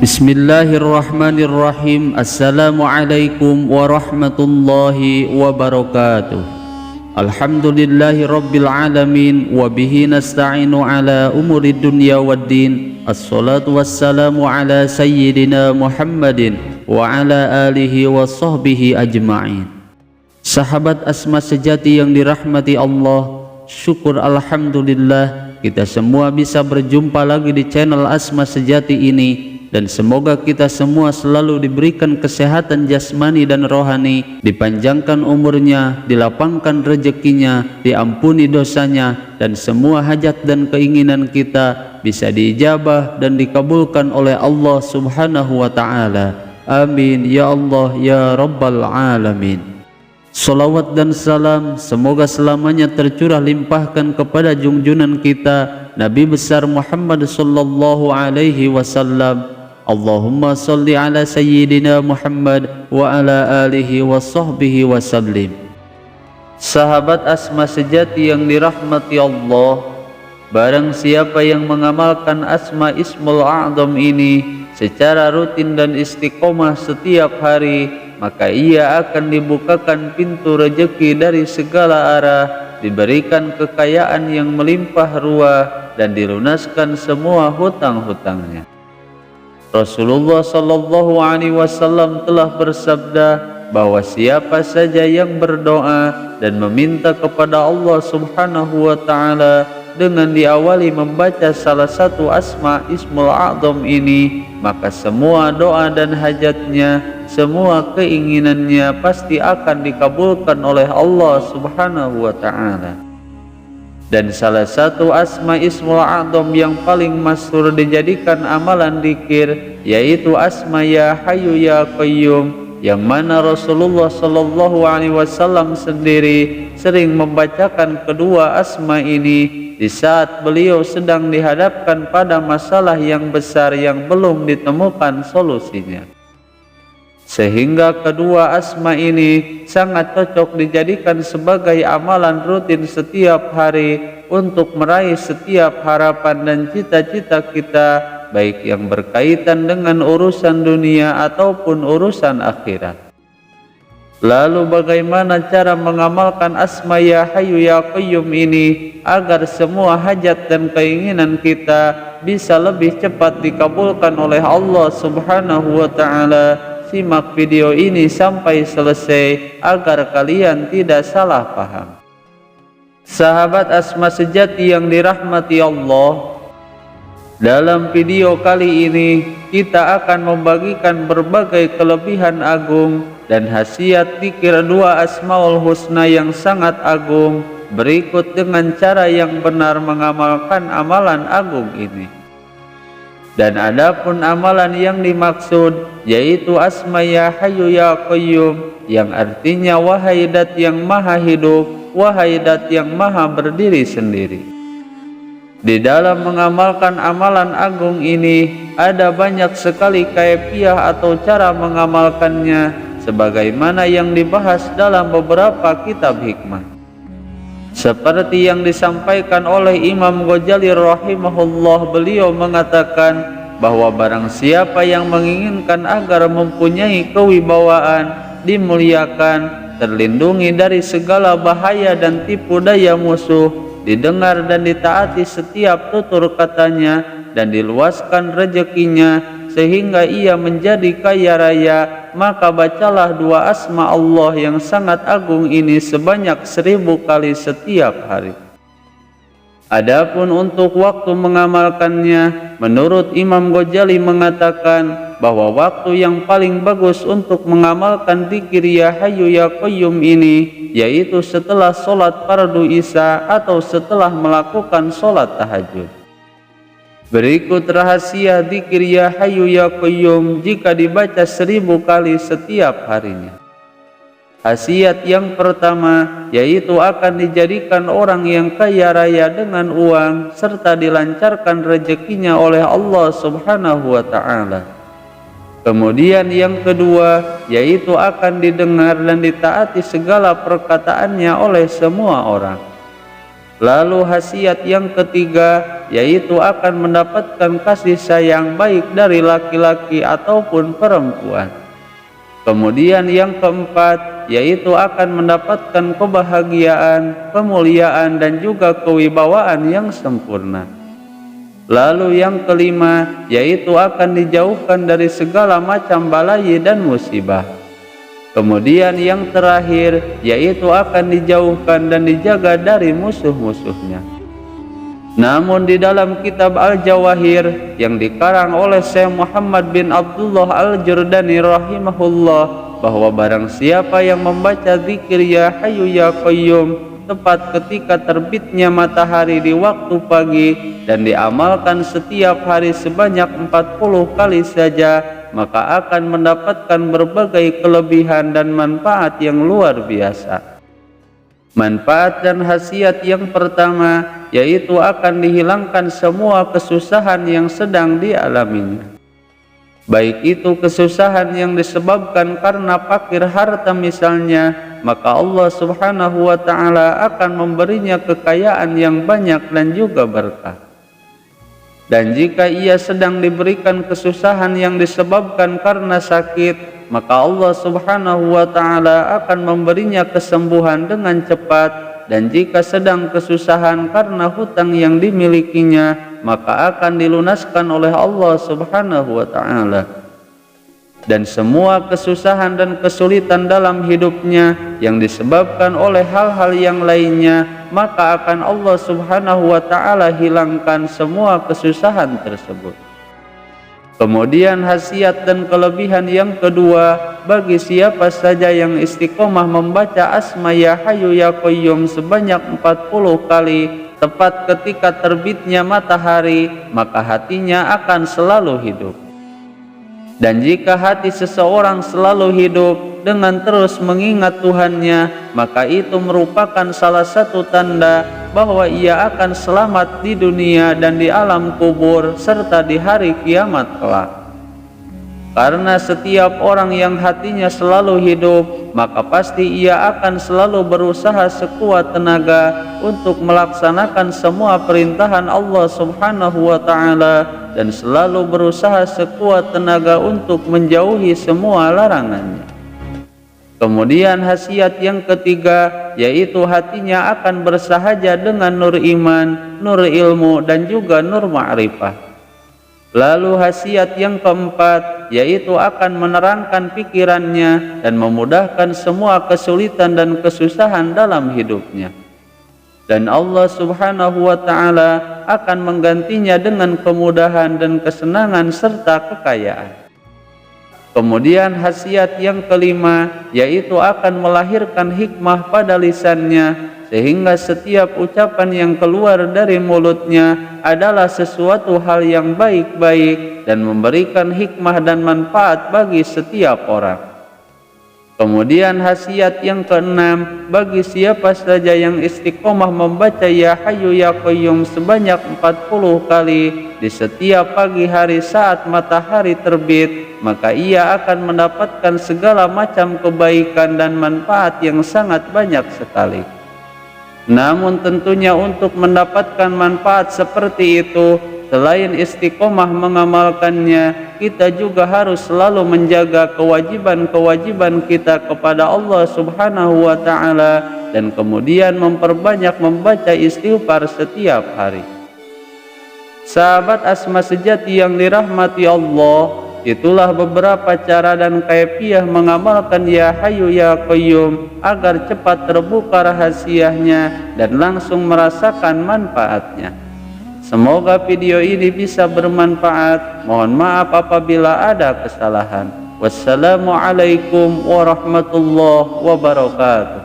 Bismillahirrahmanirrahim. Assalamualaikum warahmatullahi wabarakatuh. Alhamdulillahi rabbil alamin. Wabihi nasta'inu ala umuri dunya waddin. Assalatu wassalamu ala sayyidina Muhammadin wa ala alihi wa sahbihi ajma'in. Sahabat Asma sejati yang dirahmati Allah, syukur alhamdulillah kita semua bisa berjumpa lagi di channel Asma Sejati ini. Dan semoga kita semua selalu diberikan kesehatan jasmani dan rohani, dipanjangkan umurnya, dilapangkan rezekinya, diampuni dosanya, dan semua hajat dan keinginan kita bisa diijabah dan dikabulkan oleh Allah Subhanahu wa Ta'ala. Amin ya Allah ya Rabbal Alamin. Salawat dan salam semoga selamanya tercurah limpahkan kepada junjunan kita Nabi besar Muhammad sallallahu alaihi wasallam. Allahumma salli ala sayyidina Muhammad wa ala alihi wa sahbihi wa sallim. Sahabat Asma sejati yang dirahmati Allah, barang siapa yang mengamalkan Asma Ismul A'zam ini secara rutin dan istiqomah setiap hari, maka ia akan dibukakan pintu rezeki dari segala arah, diberikan kekayaan yang melimpah ruah, dan dilunaskan semua hutang-hutangnya. Rasulullah sallallahu alaihi wasallam telah bersabda bahwa siapa saja yang berdoa dan meminta kepada Allah Subhanahu wa Ta'ala dengan diawali membaca salah satu Asma Ismul A'zam ini, maka semua doa dan hajatnya, semua keinginannya pasti akan dikabulkan oleh Allah Subhanahu wa Ta'ala. Dan salah satu Asma Ismul A'zam yang paling masyhur dijadikan amalan dzikir yaitu Asma Ya Hayyu Ya Qayyum, yang mana Rasulullah sallallahu alaihi wasallam sendiri sering membacakan kedua asma ini di saat beliau sedang dihadapkan pada masalah yang besar yang belum ditemukan solusinya. Sehingga kedua asma ini sangat cocok dijadikan sebagai amalan rutin setiap hari untuk meraih setiap harapan dan cita-cita kita, baik yang berkaitan dengan urusan dunia ataupun urusan akhirat. Lalu bagaimana cara mengamalkan Asma Ya Hayyu Ya Qayyum ini agar semua hajat dan keinginan kita bisa lebih cepat dikabulkan oleh Allah Subhanahu wa Ta'ala? Simak video ini sampai selesai agar kalian tidak salah paham. Sahabat Asma sejati yang dirahmati Allah, dalam video kali ini kita akan membagikan berbagai kelebihan agung dan khasiat dzikir dua Asmaul Husna yang sangat agung, berikut dengan cara yang benar mengamalkan amalan agung ini. Dan adapun amalan yang dimaksud yaitu Asma Ya Hayyu Ya Qayyum, yang artinya wahai Dat yang maha hidup, wahai Dat yang maha berdiri sendiri. Di dalam mengamalkan amalan agung ini ada banyak sekali kaifiah atau cara mengamalkannya, sebagaimana yang dibahas dalam beberapa kitab hikmah. Seperti yang disampaikan oleh Imam Ghazali rahimahullah, beliau mengatakan bahwa barang siapa yang menginginkan agar mempunyai kewibawaan, dimuliakan, terlindungi dari segala bahaya dan tipu daya musuh, didengar dan ditaati setiap tutur katanya, dan diluaskan rezekinya sehingga ia menjadi kaya raya, maka bacalah dua asma Allah yang sangat agung ini sebanyak 1000 kali setiap hari. Adapun untuk waktu mengamalkannya, menurut Imam Ghazali mengatakan bahwa waktu yang paling bagus untuk mengamalkan dzikir Ya Hayyu Ya Qayyum ini yaitu setelah sholat fardu isya atau setelah melakukan sholat tahajud. Berikut rahasia dzikir Ya Hayyu Ya Qayyum jika dibaca 1000 kali setiap harinya. Khasiat yang pertama yaitu akan dijadikan orang yang kaya raya dengan uang serta dilancarkan rezekinya oleh Allah Subhanahu wa Ta'ala. Kemudian yang kedua, yaitu akan didengar dan ditaati segala perkataannya oleh semua orang. Lalu khasiat yang ketiga, yaitu akan mendapatkan kasih sayang baik dari laki-laki ataupun perempuan. Kemudian yang keempat, yaitu akan mendapatkan kebahagiaan, kemuliaan, dan juga kewibawaan yang sempurna. Lalu yang kelima, yaitu akan dijauhkan dari segala macam balai dan musibah. Kemudian yang terakhir, yaitu akan dijauhkan dan dijaga dari musuh-musuhnya. Namun di dalam kitab Al-Jawahir yang dikarang oleh Syekh Muhammad bin Abdullah Al-Jurdani rahimahullah, bahwa barang siapa yang membaca zikir Ya Hayyu Ya Qayyum tepat ketika terbitnya matahari di waktu pagi dan diamalkan setiap hari sebanyak 40 kali saja, maka akan mendapatkan berbagai kelebihan dan manfaat yang luar biasa. Manfaat dan khasiat yang pertama, yaitu akan dihilangkan semua kesusahan yang sedang dialaminya. Baik itu kesusahan yang disebabkan karena fakir harta misalnya, maka Allah Subhanahu wa ta'ala akan memberinya kekayaan yang banyak dan juga berkah. Dan jika ia sedang diberikan kesusahan yang disebabkan karena sakit, maka Allah Subhanahu wa ta'ala akan memberinya kesembuhan dengan cepat. Dan jika sedang kesusahan karena hutang yang dimilikinya, maka akan dilunaskan oleh Allah Subhanahu wa ta'ala. Dan semua kesusahan dan kesulitan dalam hidupnya yang disebabkan oleh hal-hal yang lainnya, maka akan Allah Subhanahu wa ta'ala hilangkan semua kesusahan tersebut. Kemudian khasiat dan kelebihan yang kedua, bagi siapa saja yang istiqomah membaca asma Ya Hayyu Ya Qayyum sebanyak 40 kali tepat ketika terbitnya matahari, maka hatinya akan selalu hidup. Dan jika hati seseorang selalu hidup dengan terus mengingat Tuhannya, maka itu merupakan salah satu tanda bahwa ia akan selamat di dunia dan di alam kubur serta di hari kiamat kelak. Karena setiap orang yang hatinya selalu hidup, maka pasti ia akan selalu berusaha sekuat tenaga untuk melaksanakan semua perintahan Allah Subhanahu wa ta'ala dan selalu berusaha sekuat tenaga untuk menjauhi semua larangannya. Kemudian khasiat yang ketiga, yaitu hatinya akan bersahaja dengan nur iman, nur ilmu, dan juga nur ma'rifah. Lalu khasiat yang keempat, yaitu akan menerangkan pikirannya dan memudahkan semua kesulitan dan kesusahan dalam hidupnya. Dan Allah Subhanahu wa ta'ala akan menggantinya dengan kemudahan dan kesenangan serta kekayaan. Kemudian khasiat yang kelima, yaitu akan melahirkan hikmah pada lisannya, sehingga setiap ucapan yang keluar dari mulutnya adalah sesuatu hal yang baik-baik dan memberikan hikmah dan manfaat bagi setiap orang. Kemudian khasiat yang keenam, bagi siapa saja yang istiqomah membaca Ya Hayyu Ya Qayyum sebanyak 40 kali di setiap pagi hari saat matahari terbit, maka ia akan mendapatkan segala macam kebaikan dan manfaat yang sangat banyak sekali. Namun tentunya untuk mendapatkan manfaat seperti itu, selain istiqomah mengamalkannya, kita juga harus selalu menjaga kewajiban-kewajiban kita kepada Allah Subhanahu wa ta'ala dan kemudian memperbanyak membaca istighfar setiap hari. Sahabat Asma sejati yang dirahmati Allah, itulah beberapa cara dan kaifiah mengamalkan Ya Hayyu Ya Qayyum agar cepat terbuka rahasianya dan langsung merasakan manfaatnya. Semoga video ini bisa bermanfaat. Mohon maaf apabila ada kesalahan. Wassalamualaikum warahmatullahi wabarakatuh.